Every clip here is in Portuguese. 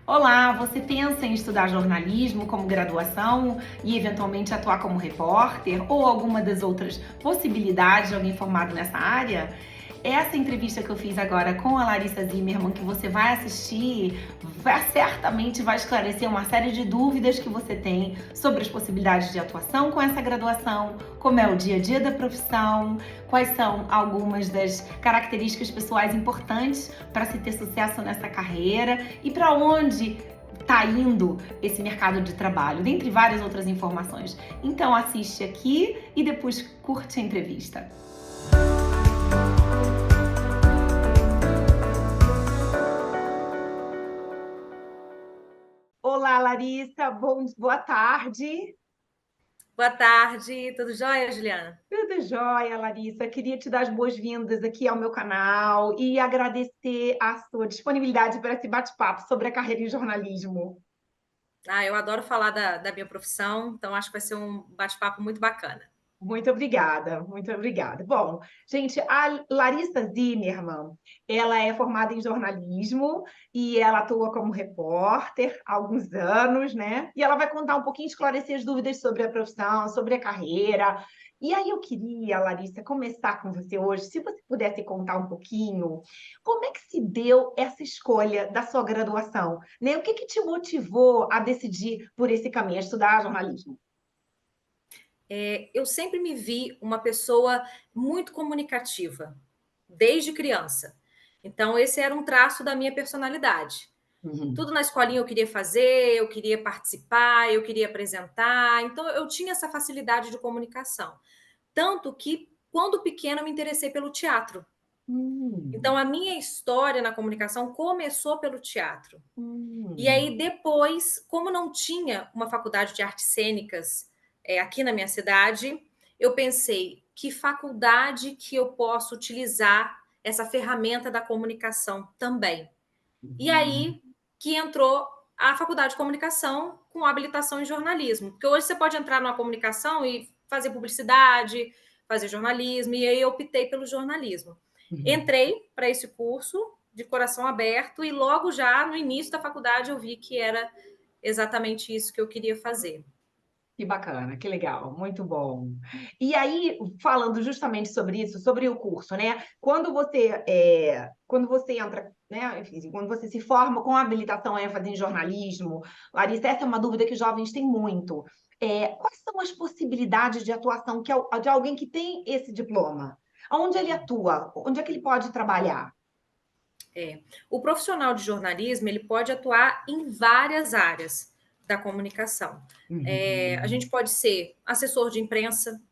Olá, você pensa em estudar jornalismo como graduação e eventualmente atuar como repórter ou alguma das outras possibilidades de alguém formado nessa área? Essa entrevista que eu fiz agora com a Larissa Zimmermann, que você vai assistir, certamente vai esclarecer uma série de dúvidas que você tem sobre as possibilidades de atuação com essa graduação, como é o dia a dia da profissão, quais são algumas das características pessoais importantes para se ter sucesso nessa carreira e para onde está indo esse mercado de trabalho, dentre várias outras informações. Então assiste aqui e depois curte a entrevista. Olá, Larissa, boa tarde. Boa tarde, tudo jóia, Juliana? Tudo jóia, Larissa. Queria te dar as boas-vindas aqui ao meu canal e agradecer a sua disponibilidade para esse bate-papo sobre a carreira em jornalismo. Eu adoro falar da minha profissão, então acho que vai ser um bate-papo muito bacana. Muito obrigada, muito obrigada. Bom, gente, a Larissa Zimmermann, ela é formada em jornalismo e ela atua como repórter há alguns anos, né? E ela vai contar um pouquinho, esclarecer as dúvidas sobre a profissão, sobre a carreira. E aí eu queria, Larissa, começar com você hoje, se você pudesse contar um pouquinho, como é que se deu essa escolha da sua graduação, né? O que que te motivou a decidir por esse caminho, a estudar jornalismo? Eu sempre me vi uma pessoa muito comunicativa, desde criança. Então, esse era um traço da minha personalidade. Uhum. Tudo na escolinha eu queria fazer, eu queria participar, eu queria apresentar. Então, eu tinha essa facilidade de comunicação. Tanto que, quando pequena, eu me interessei pelo teatro. Então, Hum. a minha história na comunicação começou pelo teatro. E Hum. aí, depois, como não tinha uma faculdade de artes cênicas aqui na minha cidade, eu pensei que faculdade que eu posso utilizar essa ferramenta da comunicação também. E Uhum. aí que entrou a faculdade de comunicação com habilitação em jornalismo. Porque hoje você pode entrar numa comunicação e fazer publicidade, fazer jornalismo, e aí eu optei pelo jornalismo. Uhum. Entrei para esse curso de coração aberto e logo já no início da faculdade eu vi que era exatamente isso que eu queria fazer. Que bacana, que legal, muito bom. E aí, falando justamente sobre isso, sobre o curso, né? Quando você entra, né? Enfim, quando você se forma com habilitação ênfase em jornalismo, Larissa, essa é uma dúvida que os jovens têm muito. Quais são as possibilidades de atuação de alguém que tem esse diploma? Onde ele atua? Onde é que ele pode trabalhar? O profissional de jornalismo ele pode atuar em várias áreas da comunicação. A Uhum. gente pode ser assessor de imprensa,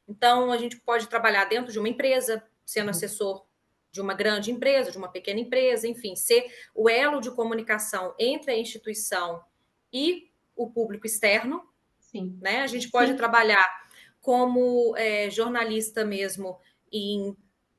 então a gente pode trabalhar dentro de uma empresa, sendo Uhum. assessor de uma grande empresa, de uma pequena empresa, enfim, ser o elo de comunicação entre a instituição e o público externo, Sim, né? A gente pode sim. trabalhar como jornalista mesmo em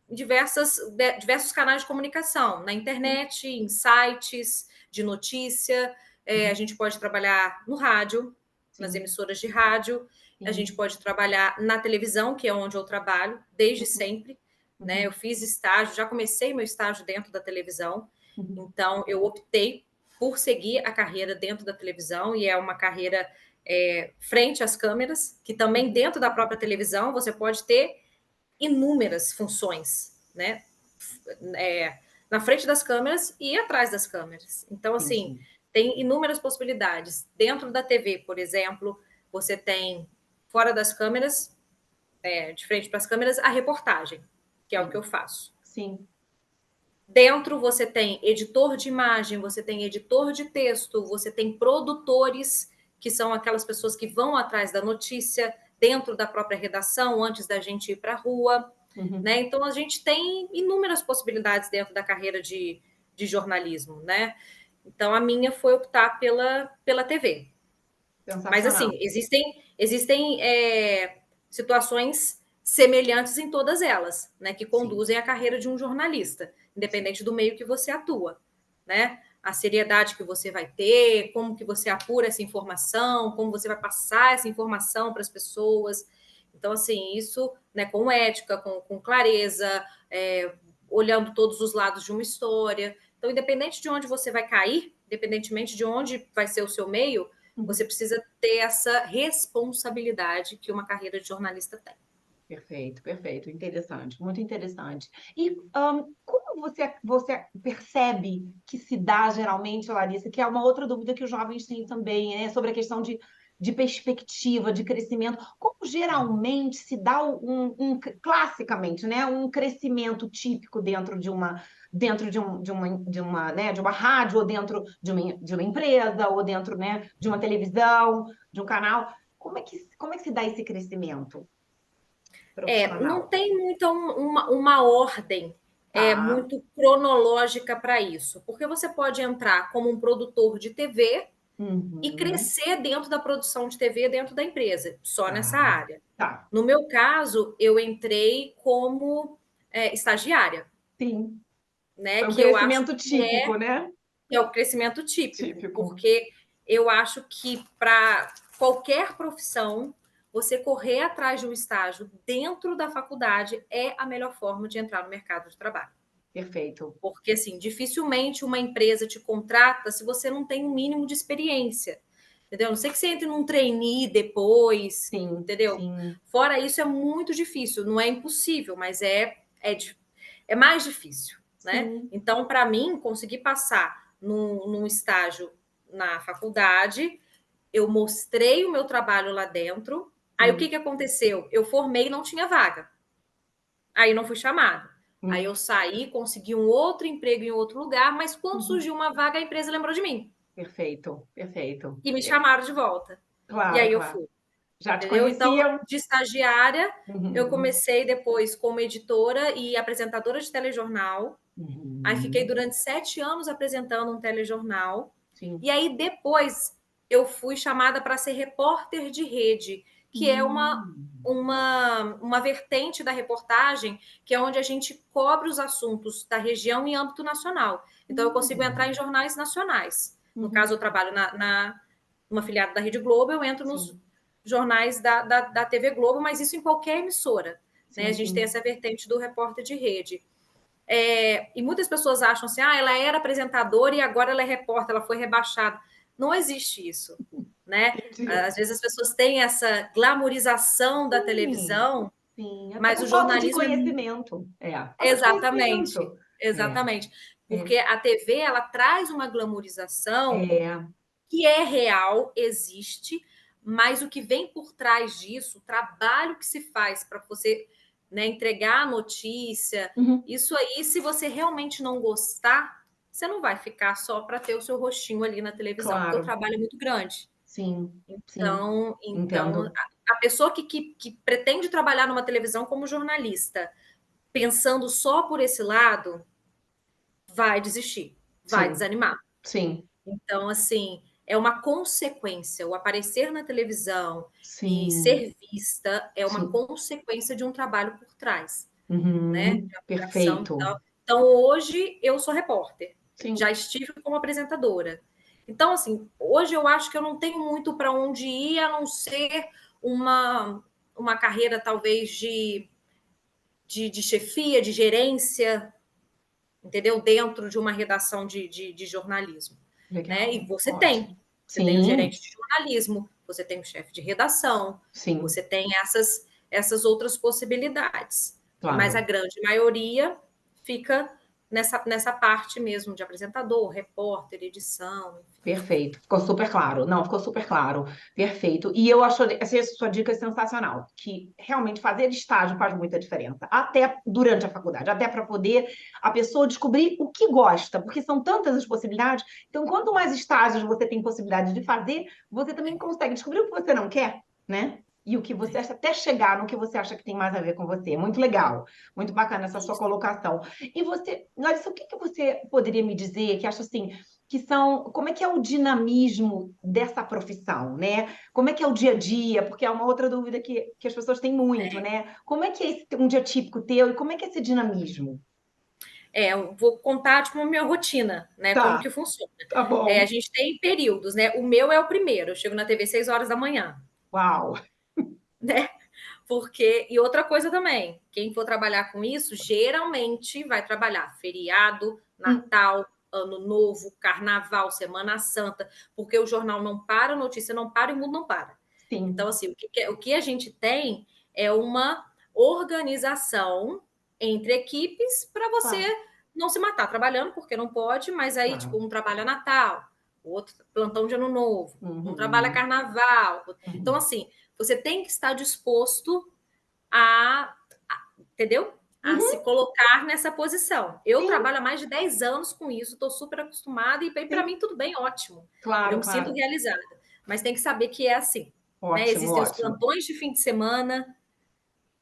diversos canais de comunicação, na Sim. internet, em sites de notícia. A Uhum. gente pode trabalhar no rádio, nas Sim, emissoras de rádio. A gente sim. pode trabalhar na televisão, que é onde eu trabalho desde Uhum. sempre. Né? Eu Uhum. fiz estágio, já comecei meu estágio dentro da televisão. Uhum. Então, eu optei por seguir a carreira dentro da televisão, e é uma carreira frente às câmeras, que também Uhum. dentro da própria televisão você pode ter inúmeras funções, né? É, na frente das câmeras e atrás das câmeras. Então, assim, Entendi. tem inúmeras possibilidades. Dentro da TV, por exemplo, você tem, fora das câmeras, de frente para as câmeras, a reportagem, que é o que eu Sim, faço. sim. Dentro você tem editor de imagem, você tem editor de texto, você tem produtores, que são aquelas pessoas que vão atrás da notícia dentro da própria redação, antes da gente ir para a rua. Né? Uhum. Então, a gente tem inúmeras possibilidades dentro da carreira de jornalismo. Né? Então, a minha foi optar pela TV. Mas, assim, Sensacional. existem situações semelhantes em todas elas, né, que Sim. conduzem à carreira de um jornalista, independente do meio que você atua, né? A seriedade que você vai ter, como que você apura essa informação, como você vai passar essa informação para as pessoas. Então, assim, isso, né, com ética, com clareza, olhando todos os lados de uma história. Então, independente de onde você vai cair independentemente de onde vai ser o seu meio, você precisa ter essa responsabilidade que uma carreira de jornalista tem. Perfeito, perfeito. Interessante, muito interessante. E como você percebe que se dá geralmente, Larissa, que é uma outra dúvida que os jovens têm também, né, sobre a questão de perspectiva, de crescimento. Como geralmente se dá classicamente, né, um crescimento típico dentro de uma rádio, ou dentro de uma empresa, ou dentro, né, de uma televisão, de um canal? Como é que se dá esse crescimento Não profissional? tem muita uma ordem Tá. muito cronológica para isso, porque você pode entrar como um produtor de TV e Uhum. crescer dentro da produção de TV dentro da empresa, só nessa Tá. área. Tá. No meu caso, eu entrei como estagiária, Sim. né? Foi um Que eu acho crescimento que típico, né? é o crescimento típico, Típico. porque eu acho que para qualquer profissão, você correr atrás de um estágio dentro da faculdade é a melhor forma de entrar no mercado de trabalho. Perfeito. Porque, assim, dificilmente uma empresa te contrata se você não tem um mínimo de experiência. Entendeu? A não sei que você entre num trainee depois, Sim, entendeu? sim, Fora isso, é muito difícil. Não é impossível, mas é mais difícil, né? sim. Então, para mim, conseguir passar num estágio na faculdade, eu mostrei o meu trabalho lá dentro. Aí, o que Hum, que aconteceu? Eu formei e não tinha vaga. Aí, não fui chamada. Aí, hum, eu saí, consegui um outro emprego em outro lugar, mas quando uhum. surgiu uma vaga, a empresa lembrou de mim Perfeito, perfeito. e me chamaram de volta. E Claro, aí, eu claro. fui. Já te Entendeu? Então, conheciam? de estagiária, eu Uhum. comecei depois como editora e apresentadora de telejornal. Aí fiquei Uhum. durante 7 anos apresentando um telejornal. E Sim. aí depois eu fui chamada para ser repórter de rede, que é Hum. uma vertente da reportagem, que é onde a gente cobre os assuntos da região em âmbito nacional. Então eu consigo entrar em Hum. jornais nacionais. No caso, Uhum. eu trabalho numa filiada da Rede Globo, eu entro nos Sim, jornais da TV Globo, mas isso em qualquer emissora. Né? A sim, gente tem sim. essa vertente do repórter de rede. E muitas pessoas acham assim, ela era apresentadora e agora ela é repórter, ela foi rebaixada. Não existe isso, né? Entendi. Às vezes as pessoas têm essa glamorização da Sim, televisão, sim. Até mas por o falta de jornalismo conhecimento. Falta de exatamente, conhecimento. É, exatamente, é, porque a TV ela traz uma glamorização é. que é real, existe, mas o que vem por trás disso, o trabalho que se faz para você, né, entregar a notícia, Uhum. isso aí, se você realmente não gostar, você não vai ficar só para ter o seu rostinho ali na televisão, porque o Claro. trabalho é muito grande. Sim, sim. Então Entendo. a pessoa que pretende trabalhar numa televisão como jornalista, pensando só por esse lado, vai desistir, vai Sim, desanimar. sim, Então, assim, é uma consequência. O aparecer na televisão e sim, ser vista é uma sim. consequência de um trabalho por trás, né? Uhum. De apuração e Perfeito. tal. Então, hoje eu sou repórter, já Sim, estive como apresentadora. Então, assim, hoje eu acho que eu não tenho muito para onde ir, a não ser uma carreira, talvez, de chefia, de gerência, entendeu? Dentro de uma redação de jornalismo. Né? E legal. você tem. Ótimo. Você tem o Sim, gerente de jornalismo, você tem o chefe de redação, sim, você tem essas outras possibilidades. Mas a claro. grande maioria fica nessa parte mesmo de apresentador, repórter, edição. Perfeito, ficou super claro. Não, ficou super claro. Perfeito. E eu acho essa sua dica sensacional, que realmente fazer estágio faz muita diferença, até durante a faculdade, até para poder a pessoa descobrir o que gosta, porque são tantas as possibilidades. Então, quanto mais estágios você tem possibilidade de fazer, você também consegue descobrir o que você não quer, né? E o que você acha, até chegar no que você acha que tem mais a ver com você. Muito legal, muito bacana essa sua Isso. colocação. E você, Larissa, o que que você poderia me dizer que acha assim, como é que é o dinamismo dessa profissão, né? Como é que é o dia a dia? Porque é uma outra dúvida que as pessoas têm muito, né? Como é que é um dia típico teu e como é que é esse dinamismo? Eu vou contar tipo, a minha rotina, né? Como Tá, que funciona. tá A bom. gente tem períodos, né? O meu é o primeiro, eu chego na TV 6 horas da manhã, Uau. né? Porque, e outra coisa também, quem for trabalhar com isso, geralmente vai trabalhar feriado, Hum, Natal, Ano Novo, Carnaval, Semana Santa, porque o jornal não para, a notícia não para e o mundo não para. Sim. Então, assim, o que a gente tem é uma organização entre equipes para você não se matar trabalhando, porque não pode, mas aí, tipo, um trabalha Natal, o outro plantão de Ano Novo, um trabalha Carnaval. Então, assim, você tem que estar disposto entendeu? A se colocar nessa posição. Eu trabalho há mais de 10 anos com isso, estou super acostumada e para mim tudo bem, ótimo. Claro, eu me sinto realizada. Mas tem que saber que é assim. Né? Existem os plantões de fim de semana,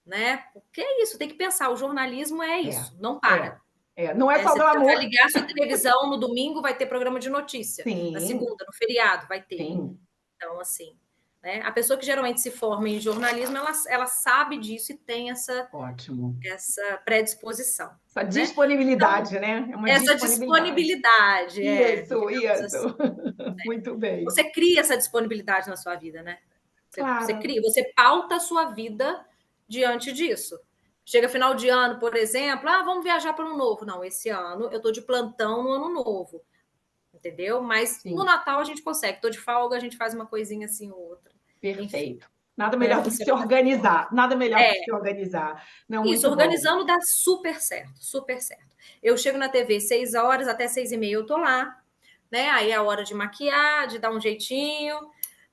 né? Porque é isso, tem que pensar, o jornalismo é isso, não para. Não é só Você glamour. vai ligar sua televisão no domingo, vai ter programa de notícia. Sim. Na segunda, no feriado, vai ter. Sim. Então, assim, né? A pessoa que geralmente se forma em jornalismo, ela sabe disso e tem essa predisposição. Essa disponibilidade, então, né? É uma essa disponibilidade. Isso. Assim, Muito bem. Você cria essa disponibilidade na sua vida, né? Claro. Você pauta a sua vida diante disso. Chega final de ano, por exemplo, vamos viajar para o Ano Novo. Não, esse ano eu estou de plantão no Ano Novo. Entendeu? Mas no Natal a gente consegue. Estou de folga, a gente faz uma coisinha assim ou outra. Perfeito. Enfim. Nada melhor do que se organizar. Nada melhor do que se organizar. Não, isso, organizando dá super certo, super certo. Eu chego na TV 6 horas, até 6h30 eu tô lá, né? Aí é a hora de maquiar, de dar um jeitinho,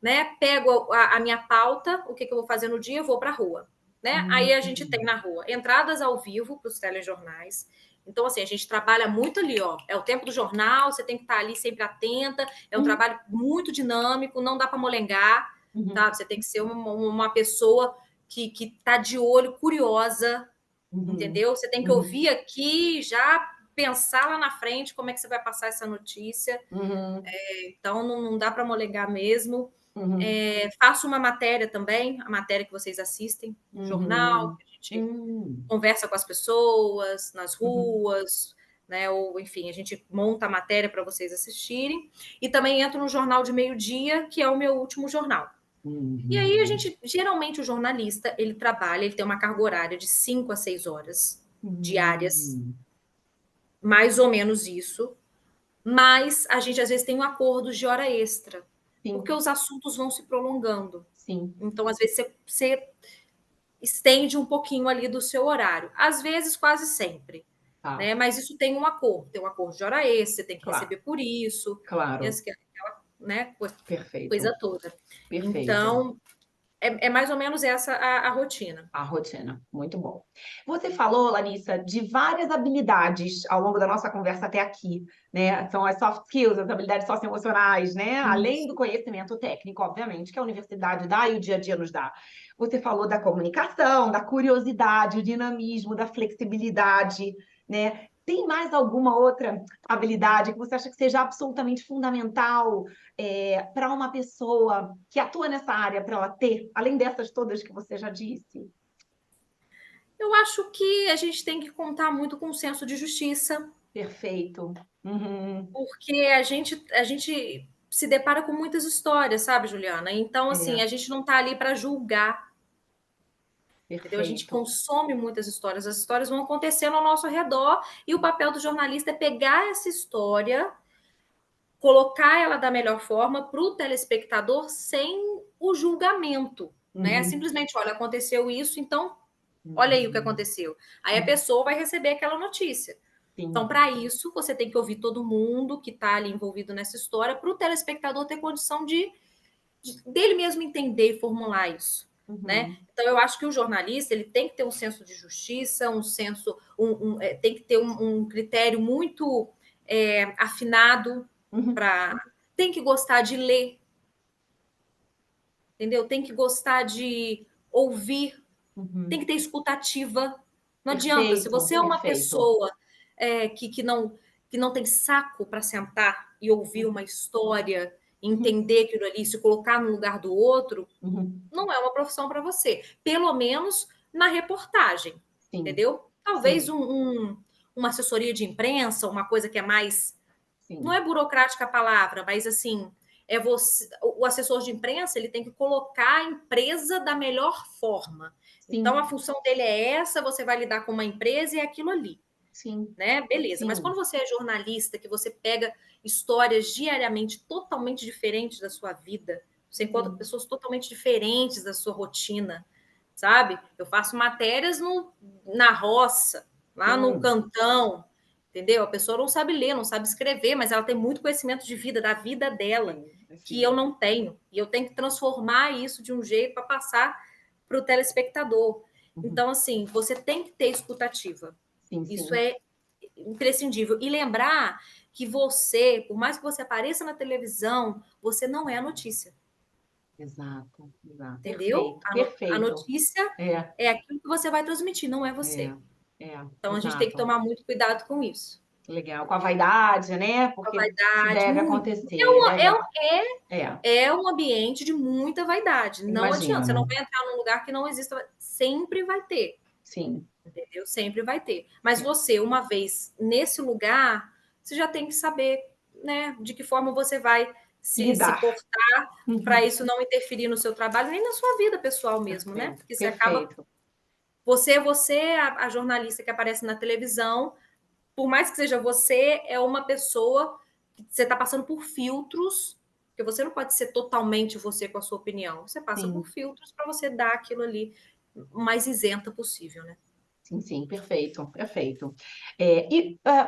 né? Pego a minha pauta, o que eu vou fazer no dia, eu vou para a rua, né? Aí a gente tem na rua entradas ao vivo para os telejornais. Então, assim, a gente trabalha muito ali, ó. É o tempo do jornal, você tem que estar ali sempre atenta. É um trabalho muito dinâmico, não dá para molengar, tá? Você tem que ser uma pessoa que está de olho, curiosa, entendeu? Você tem que ouvir aqui, já pensar lá na frente como é que você vai passar essa notícia. Então, não dá para molegar mesmo. Faço uma matéria também, a matéria que vocês assistem no jornal, que a gente conversa com as pessoas nas ruas, né? Ou, enfim, a gente monta a matéria para vocês assistirem. E também entro no jornal de meio-dia, que é o meu último jornal. E aí geralmente o jornalista, ele trabalha, ele tem uma carga horária de 5 a 6 horas diárias, mais ou menos isso, mas a gente às vezes tem um acordo de hora extra, porque os assuntos vão se prolongando. Então, às vezes, você estende um pouquinho ali do seu horário, às vezes quase sempre. Né? Mas isso tem um acordo de hora extra, você tem que receber por isso. Claro. Né? Perfeito. Coisa toda. Perfeito. Então, é mais ou menos essa a rotina. A rotina, muito bom. Você falou, Larissa, de várias habilidades ao longo da nossa conversa até aqui, né? São as soft skills, as habilidades socioemocionais, né? Além do conhecimento técnico, obviamente, que a universidade dá e o dia a dia nos dá. Você falou da comunicação, da curiosidade, o dinamismo, da flexibilidade, né? Tem mais alguma outra habilidade que você acha que seja absolutamente fundamental para uma pessoa que atua nessa área, para ela ter, além dessas todas que você já disse? Eu acho que a gente tem que contar muito com o senso de justiça. Perfeito. Porque a gente se depara com muitas histórias, sabe, Juliana? Então, assim, a gente não está ali para julgar. Entendeu? A gente consome muitas histórias, as histórias vão acontecendo ao nosso redor e o papel do jornalista é pegar essa história, colocar ela da melhor forma para o telespectador sem o julgamento, né? Simplesmente, olha, aconteceu isso, então olha aí o que aconteceu. Aí a pessoa vai receber aquela notícia. Então, para isso, você tem que ouvir todo mundo que está ali envolvido nessa história para o telespectador ter condição dele mesmo entender e formular isso. Né? Então, eu acho que o jornalista ele tem que ter um senso de justiça, tem que ter um critério muito afinado tem que gostar de ler, entendeu? Tem que gostar de ouvir, tem que ter escutativa. Não adianta, se você é uma pessoa que não tem saco para sentar e ouvir uma história, entender aquilo ali, se colocar no lugar do outro, não é uma profissão para você. Pelo menos na reportagem, entendeu? Talvez uma assessoria de imprensa, uma coisa que é mais... Não é burocrática a palavra, mas assim, o assessor de imprensa ele tem que colocar a empresa da melhor forma. Então, a função dele é essa, você vai lidar com uma empresa e é aquilo ali. Sim, né? Beleza. Mas sim. quando você é jornalista, que você pega histórias diariamente totalmente diferentes da sua vida, você encontra Sim. pessoas totalmente diferentes da sua rotina, sabe? Eu faço matérias na roça, lá no Sim. cantão, entendeu? A pessoa não sabe ler, não sabe escrever, mas ela tem muito conhecimento de vida, da vida dela, Sim, que sim. eu não tenho. E eu tenho que transformar isso de um jeito para passar para o telespectador. Uhum. Então, assim, você tem que ter escutativa. Sim, Isso sim. é imprescindível. E lembrar que você, por mais que você apareça na televisão, você não é a notícia. Exato, exato. Entendeu? Perfeito, A perfeito. notícia É, é aquilo que você vai transmitir, não é é, você. é, Então a gente tem que exato. tomar muito cuidado com isso. Legal. Com a vaidade, né? Com a Porque isso vaidade, deve muito. acontecer, é, É um ambiente de muita vaidade. Não adianta. Você não imagino. vai entrar num lugar que não exista. Sempre vai ter. Sim, Entendeu? Sempre vai ter. Mas você, uma vez nesse lugar, você já tem que saber, né, de que forma você vai se lidar. portar para Uhum. isso não interferir no seu trabalho, nem na sua vida pessoal mesmo, né? Perfeito, Porque você acaba. perfeito. Você a jornalista que aparece na televisão, por mais que seja você, é uma pessoa que você está passando por filtros, porque você não pode ser totalmente você com a sua opinião. Você passa por Sim, filtros para você dar aquilo ali o mais isenta possível, né? sim, sim, perfeito, perfeito.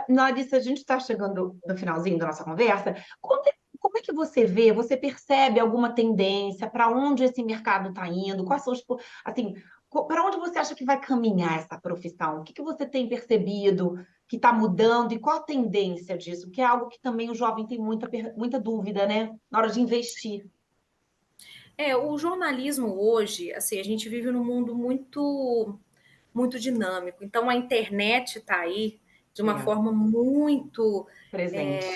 Larissa, a gente está chegando no finalzinho da nossa conversa. Como é que você vê, você percebe alguma tendência para onde esse mercado está indo? Quais são assim, para onde você acha que vai caminhar essa profissão? O que que você tem percebido que está mudando e qual a tendência disso? Que é algo que também o jovem tem muita dúvida, né? Na hora de investir. O jornalismo hoje, assim, a gente vive num mundo muito dinâmico. Então a internet está aí de uma É, forma muito presente.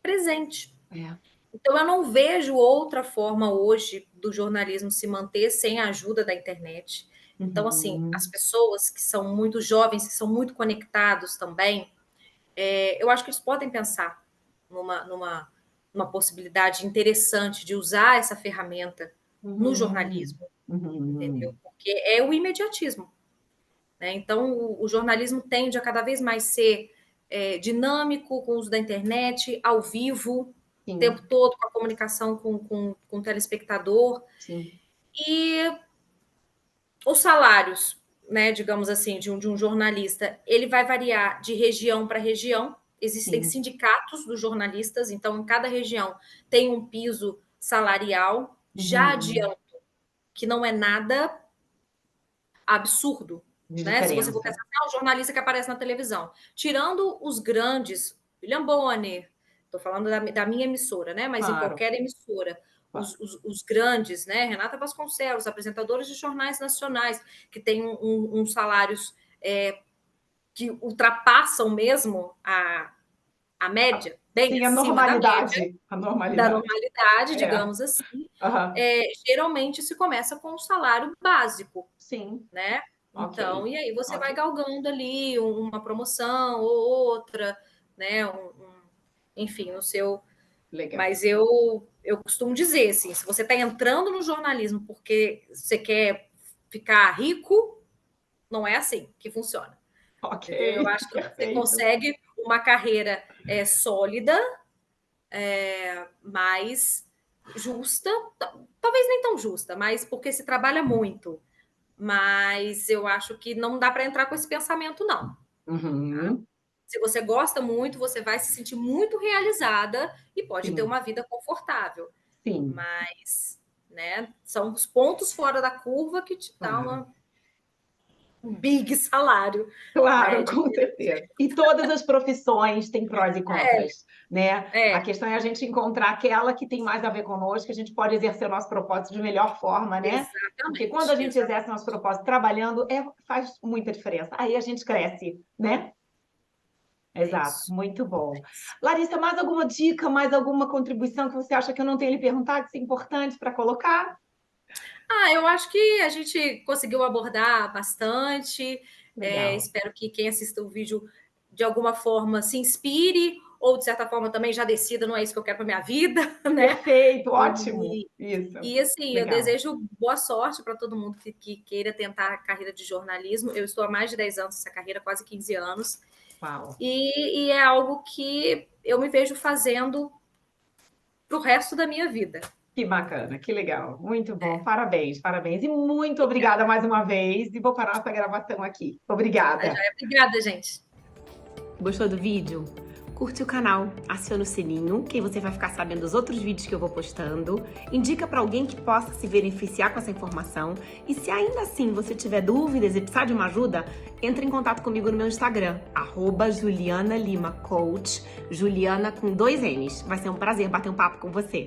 presente. É. Então eu não vejo outra forma hoje do jornalismo se manter sem a ajuda da internet. Então, assim, as Uhum. pessoas que são muito jovens, que são muito conectados também, eu acho que eles podem pensar numa possibilidade interessante de usar essa ferramenta no Uhum. jornalismo, entendeu? Uhum. Porque é o imediatismo, né? Então, o jornalismo tende a cada vez mais ser dinâmico, com o uso da internet, ao vivo, o tempo Sim, todo, com a comunicação com o telespectador. sim, E os salários, né, digamos assim, de um jornalista, ele vai variar de região para região. Existem sim. sindicatos dos jornalistas, então em cada região tem um piso salarial. Já Uhum. adianto que não é nada absurdo, De né? Se você for diferença. pensar, um jornalista que aparece na televisão, tirando os grandes, William Bonner, estou falando da minha emissora, né? Mas em Claro, qualquer emissora, claro. os grandes, né? Renata Vasconcelos, apresentadores de jornais nacionais, que têm uns salários que ultrapassam mesmo a média, bem Sim, a acima da média, normalidade. A da normalidade. normalidade, É. digamos assim. Aham. Geralmente se começa com o salário básico, Sim, né? ok, Então, e aí você ok. vai galgando ali uma promoção ou outra, né? Enfim, no seu. Legal. Mas eu costumo dizer, assim, se você está entrando no jornalismo porque você quer ficar rico, não é assim que funciona. Ok, Entendeu? Eu acho que você perfeito. consegue uma carreira sólida, mais justa, talvez nem tão justa, mas porque se trabalha muito. Mas eu acho que não dá para entrar com esse pensamento, não. Uhum. Se você gosta muito, você vai se sentir muito realizada e pode ter Sim, uma vida confortável. sim, Mas, né, são os pontos fora da curva que te dá claro. um big salário, né? Claro, com certeza. E todas as profissões têm prós e contras, né? A É, questão é a gente encontrar aquela que tem mais a ver conosco, que a gente pode exercer o nosso propósito de melhor forma, né? Porque quando a exatamente, gente exerce o nosso propósito trabalhando, faz muita diferença. Aí a gente cresce, né? é Exato, isso. muito bom. Larissa, mais alguma dica, mais alguma contribuição que você acha que eu não tenho lhe perguntado, que é importante para colocar? Eu acho que a gente conseguiu abordar bastante. Legal. Espero que quem assista o vídeo de alguma forma se inspire, ou de certa forma também já decida, não é isso que eu quero para minha vida, né? Perfeito, ótimo. E, Isso, e assim, eu legal. desejo boa sorte para todo mundo que queira tentar a carreira de jornalismo. Eu estou há mais de 10 anos nessa carreira, quase 15 anos. Uau. E é algo que eu me vejo fazendo pro resto da minha vida. Que bacana, que legal. Muito bom. Parabéns, parabéns. E muito obrigada mais uma vez. E vou parar essa gravação aqui. Obrigada. Obrigada, gente. Gostou do vídeo? Curte o canal, aciona o sininho, que aí você vai ficar sabendo dos outros vídeos que eu vou postando. Indica para alguém que possa se beneficiar com essa informação. E se ainda assim você tiver dúvidas e precisar de uma ajuda, entre em contato comigo no meu Instagram, @JulianaLimaCoach, Juliana com 2 N's. Vai ser um prazer bater um papo com você.